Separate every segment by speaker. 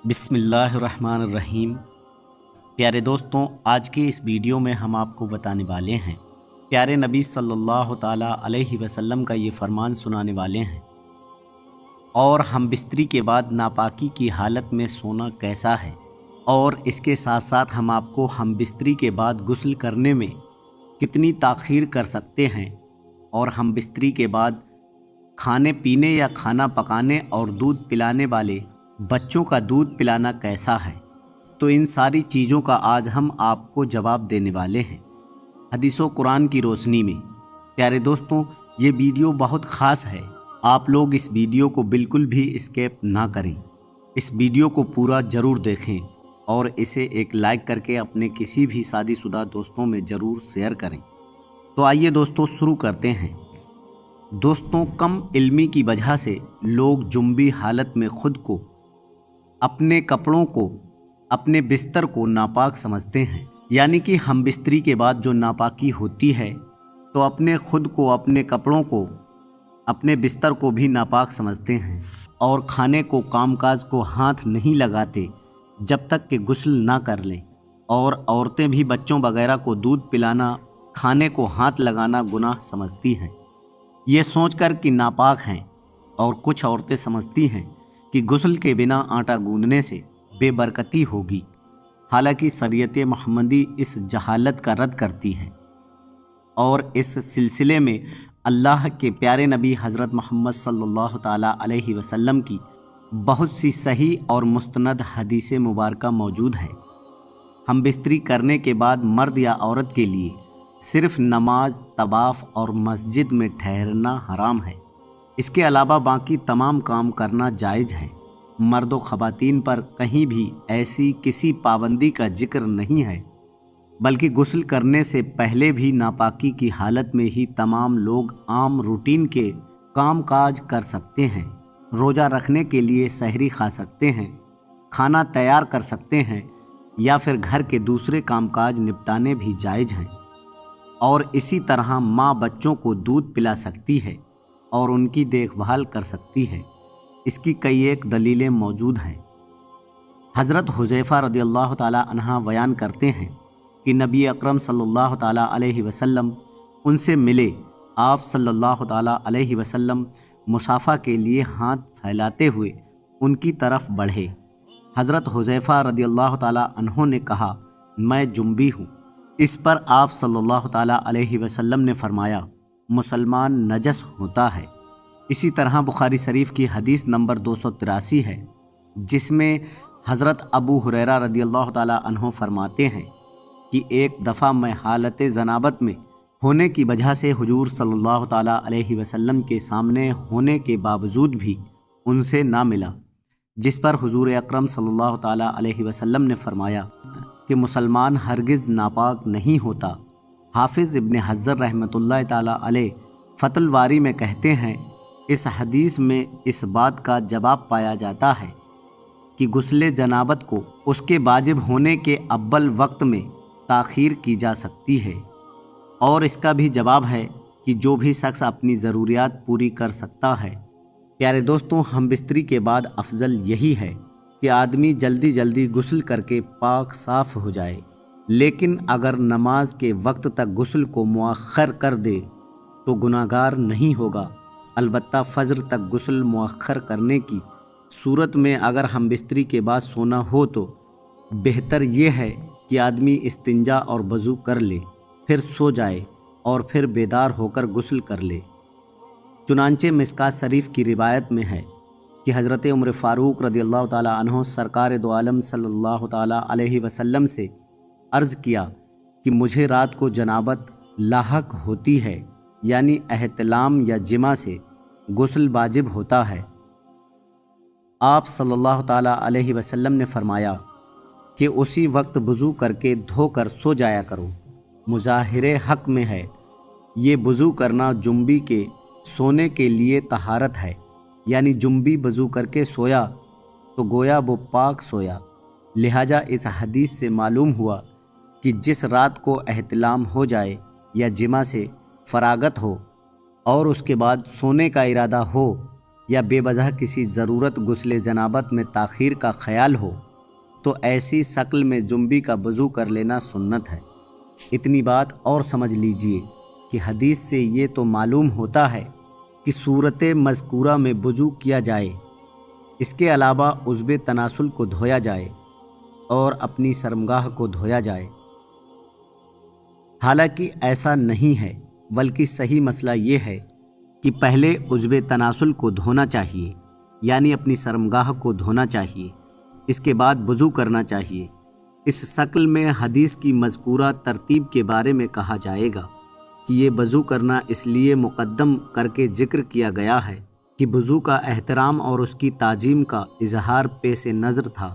Speaker 1: بسم اللہ الرحمن الرحیم۔ پیارے دوستوں، آج کے اس ویڈیو میں ہم آپ کو بتانے والے ہیں، پیارے نبی صلی اللہ تعالیٰ علیہ وسلم کا یہ فرمان سنانے والے ہیں، اور ہم بستری کے بعد ناپاکی کی حالت میں سونا کیسا ہے، اور اس کے ساتھ ساتھ ہم آپ کو ہم بستری کے بعد غسل کرنے میں کتنی تاخیر کر سکتے ہیں، اور ہم بستری کے بعد کھانے پینے یا کھانا پکانے اور دودھ پلانے والے بچوں کا دودھ پلانا کیسا ہے، تو ان ساری چیزوں کا آج ہم آپ کو جواب دینے والے ہیں حدیث و قرآن کی روشنی میں۔ پیارے دوستوں، یہ ویڈیو بہت خاص ہے، آپ لوگ اس ویڈیو کو بالکل بھی اسکیپ نہ کریں، اس ویڈیو کو پورا ضرور دیکھیں اور اسے ایک لائک کر کے اپنے کسی بھی شادی شدہ دوستوں میں ضرور شیئر کریں۔ تو آئیے دوستوں شروع کرتے ہیں۔ دوستوں، کم علمی کی وجہ سے لوگ جنبی حالت میں خود کو، اپنے کپڑوں کو، اپنے بستر کو ناپاک سمجھتے ہیں، یعنی کہ ہم بستری کے بعد جو ناپاکی ہوتی ہے تو اپنے خود کو، اپنے کپڑوں کو، اپنے بستر کو بھی ناپاک سمجھتے ہیں، اور کھانے کو، کام کاج کو ہاتھ نہیں لگاتے جب تک کہ غسل نہ کر لیں، اور عورتیں بھی بچوں وغیرہ کو دودھ پلانا، کھانے کو ہاتھ لگانا گناہ سمجھتی ہیں، یہ سوچ کر کہ ناپاک ہیں، اور کچھ عورتیں سمجھتی ہیں کہ غسل کے بنا آٹا گوندنے سے بے برکتی ہوگی، حالانکہ شریعت محمدی اس جہالت کا رد کرتی ہے، اور اس سلسلے میں اللہ کے پیارے نبی حضرت محمد صلی اللہ تعالیٰ علیہ وسلم کی بہت سی صحیح اور مستند حدیث مبارکہ موجود ہے۔ ہم بستری کرنے کے بعد مرد یا عورت کے لیے صرف نماز، طواف اور مسجد میں ٹھہرنا حرام ہے، اس کے علاوہ باقی تمام کام کرنا جائز ہے۔ مرد و خواتین پر کہیں بھی ایسی کسی پابندی کا ذکر نہیں ہے، بلکہ غسل کرنے سے پہلے بھی ناپاکی کی حالت میں ہی تمام لوگ عام روٹین کے کام کاج کر سکتے ہیں، روزہ رکھنے کے لیے سحری کھا سکتے ہیں، کھانا تیار کر سکتے ہیں، یا پھر گھر کے دوسرے کام کاج نپٹانے بھی جائز ہیں، اور اسی طرح ماں بچوں کو دودھ پلا سکتی ہے اور ان کی دیکھ بھال کر سکتی ہے۔ اس کی کئی ایک دلیلیں موجود ہیں۔ حضرت حذیفہ رضی اللہ تعالیٰ عنہ بیان کرتے ہیں کہ نبی اکرم صلی اللہ تعالیٰ علیہ وسلم ان سے ملے، آپ صلی اللہ تعالیٰ علیہ وسلم مصافحہ کے لیے ہاتھ پھیلاتے ہوئے ان کی طرف بڑھے۔ حضرت حذیفہ رضی اللہ تعالیٰ عنہ نے کہا، میں جنبی ہوں۔ اس پر آپ صلی اللہ تعالیٰ علیہ وسلم نے فرمایا، مسلمان نجس ہوتا ہے۔ اسی طرح بخاری شریف کی حدیث نمبر 283 ہے، جس میں حضرت ابو ہریرہ رضی اللہ تعالیٰ عنہ فرماتے ہیں کہ ایک دفعہ میں حالت جنابت میں ہونے کی وجہ سے حضور صلی اللہ تعالیٰ علیہ وسلم کے سامنے ہونے کے باوجود بھی ان سے نہ ملا، جس پر حضور اکرم صلی اللہ تعالیٰ علیہ وسلم نے فرمایا کہ مسلمان ہرگز ناپاک نہیں ہوتا۔ حافظ ابن حجر رحمۃ اللہ تعالیٰ علیہ فتح الباری میں کہتے ہیں، اس حدیث میں اس بات کا جواب پایا جاتا ہے کہ غسل جنابت کو اس کے واجب ہونے کے اول وقت میں تاخیر کی جا سکتی ہے، اور اس کا بھی جواب ہے کہ جو بھی شخص اپنی ضروریات پوری کر سکتا ہے۔ پیارے دوستوں، ہم بستری کے بعد افضل یہی ہے کہ آدمی جلدی جلدی غسل کر کے پاک صاف ہو جائے، لیکن اگر نماز کے وقت تک غسل کو مؤخر کر دے تو گناہگار نہیں ہوگا۔ البتہ فجر تک غسل مؤخر کرنے کی صورت میں اگر ہم بستری کے بعد سونا ہو تو بہتر یہ ہے کہ آدمی استنجا اور وضو کر لے، پھر سو جائے اور پھر بیدار ہو کر غسل کر لے۔ چنانچہ مشکوٰۃ شریف کی روایت میں ہے کہ حضرت عمر فاروق رضی اللہ تعالیٰ عنہ سرکار دو عالم صلی اللہ تعالیٰ علیہ وسلم سے عرض کیا کہ مجھے رات کو جنابت لاحق ہوتی ہے، یعنی احتلام یا جماع سے غسل واجب ہوتا ہے۔ آپ صلی اللہ تعالیٰ علیہ وسلم نے فرمایا کہ اسی وقت وضو کر کے دھو کر سو جایا کرو۔ مظاہر حق میں ہے، یہ وضو کرنا جنبی کے سونے کے لیے طہارت ہے، یعنی جنبی وضو کر کے سویا تو گویا وہ پاک سویا۔ لہٰذا اس حدیث سے معلوم ہوا کہ جس رات کو احتلام ہو جائے یا جماع سے فراغت ہو اور اس کے بعد سونے کا ارادہ ہو، یا بے وجہ کسی ضرورت غسل جنابت میں تاخیر کا خیال ہو تو ایسی شکل میں جنبی کا وضو کر لینا سنت ہے۔ اتنی بات اور سمجھ لیجئے کہ حدیث سے یہ تو معلوم ہوتا ہے کہ صورت مذکورہ میں وضو کیا جائے، اس کے علاوہ عضو تناسل کو دھویا جائے اور اپنی شرمگاہ کو دھویا جائے۔ حالانکہ ایسا نہیں ہے، بلکہ صحیح مسئلہ یہ ہے کہ پہلے عضو تناسل کو دھونا چاہیے، یعنی اپنی شرمگاہ کو دھونا چاہیے، اس کے بعد وضو کرنا چاہیے۔ اس شکل میں حدیث کی مذکورہ ترتیب کے بارے میں کہا جائے گا کہ یہ وضو کرنا اس لیے مقدم کر کے ذکر کیا گیا ہے کہ وضو کا احترام اور اس کی تعظیم کا اظہار پیش نظر تھا۔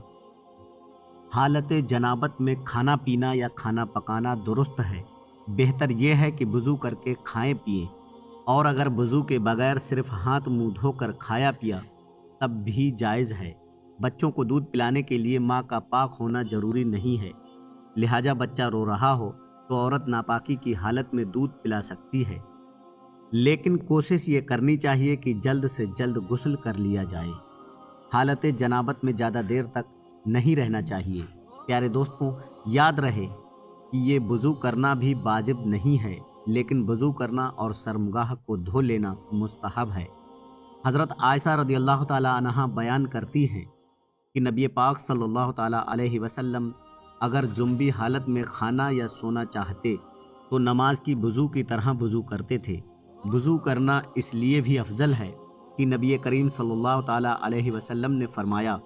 Speaker 1: حالت جنابت میں کھانا پینا یا کھانا پکانا درست ہے، بہتر یہ ہے کہ وضو کر کے کھائیں پیئیں، اور اگر وضو کے بغیر صرف ہاتھ منہ دھو کر کھایا پیا تب بھی جائز ہے۔ بچوں کو دودھ پلانے کے لیے ماں کا پاک ہونا ضروری نہیں ہے، لہٰذا بچہ رو رہا ہو تو عورت ناپاکی کی حالت میں دودھ پلا سکتی ہے، لیکن کوشش یہ کرنی چاہیے کہ جلد سے جلد غسل کر لیا جائے۔ حالت جنابت میں زیادہ دیر تک نہیں رہنا چاہیے۔ پیارے دوستوں، یاد رہے کہ یہ وضو کرنا بھی واجب نہیں ہے، لیکن وضو کرنا اور شرمگاہ کو دھو لینا مستحب ہے۔ حضرت عائشہ رضی اللہ تعالی عنہا بیان کرتی ہیں کہ نبی پاک صلی اللہ تعالی علیہ وسلم اگر جنبی حالت میں کھانا یا سونا چاہتے تو نماز کی وضو کی طرح وضو کرتے تھے۔ وضو کرنا اس لیے بھی افضل ہے کہ نبی کریم صلی اللہ تعالی علیہ وسلم نے فرمایا،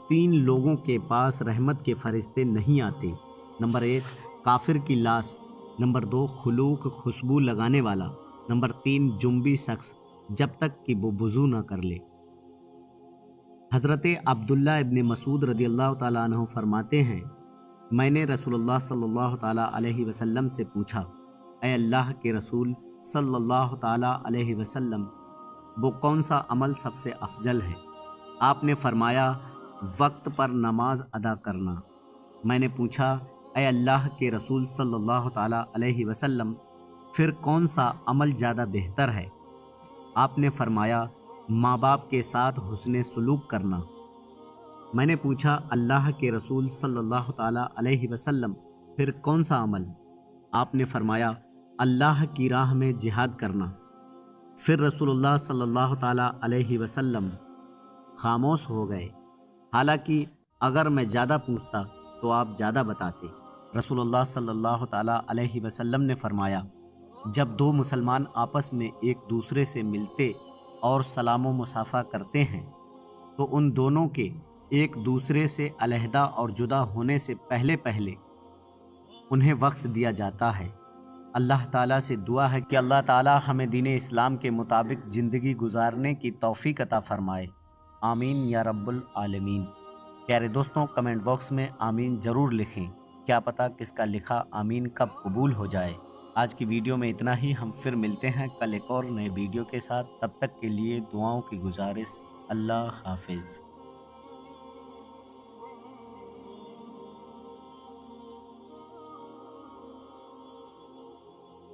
Speaker 1: 3 لوگوں کے پاس رحمت کے فرشتے نہیں آتے۔ نمبر 1 کافر کی لاش، نمبر 2 خلوق خوشبو لگانے والا، نمبر 3 جنبی شخص جب تک کہ وہ وضو نہ کر لے۔ حضرت عبداللہ ابن مسعود رضی اللہ تعالیٰ عنہ فرماتے ہیں، میں نے رسول اللہ صلی اللہ تعالیٰ علیہ وسلم سے پوچھا، اے اللہ کے رسول صلی اللہ تعالیٰ علیہ وسلم، وہ کون سا عمل سب سے افضل ہے؟ آپ نے فرمایا، وقت پر نماز ادا کرنا۔ میں نے پوچھا، اے اللہ کے رسول صلی اللہ تعالیٰ علیہ وسلم، پھر کون سا عمل زیادہ بہتر ہے؟ آپ نے فرمایا، ماں باپ کے ساتھ حسن سلوک کرنا۔ میں نے پوچھا، اللہ کے رسول صلی اللہ تعالیٰ علیہ وسلم، پھر کون سا عمل؟ آپ نے فرمایا، اللہ کی راہ میں جہاد کرنا۔ پھر رسول اللہ صلی اللہ تعالیٰ علیہ وسلم خاموش ہو گئے، حالانکہ اگر میں زیادہ پوچھتا تو آپ زیادہ بتاتے۔ رسول اللہ صلی اللہ تعالیٰ علیہ وسلم نے فرمایا، جب 2 مسلمان آپس میں ایک دوسرے سے ملتے اور سلام و مصافحہ کرتے ہیں تو ان دونوں کے ایک دوسرے سے علیحدہ اور جدا ہونے سے پہلے انہیں وقت دیا جاتا ہے۔ اللہ تعالیٰ سے دعا ہے کہ اللہ تعالیٰ ہمیں دین اسلام کے مطابق زندگی گزارنے کی توفیق عطا فرمائے، آمین یا رب العالمین۔ پیارے دوستوں، کمنٹ باکس میں آمین ضرور لکھیں، کیا پتہ کس کا لکھا آمین کب قبول ہو جائے۔ آج کی ویڈیو میں اتنا ہی، ہم پھر ملتے ہیں کل ایک اور نئے ویڈیو کے ساتھ، تب تک کے لیے دعاؤں کی گزارش۔ اللہ حافظ۔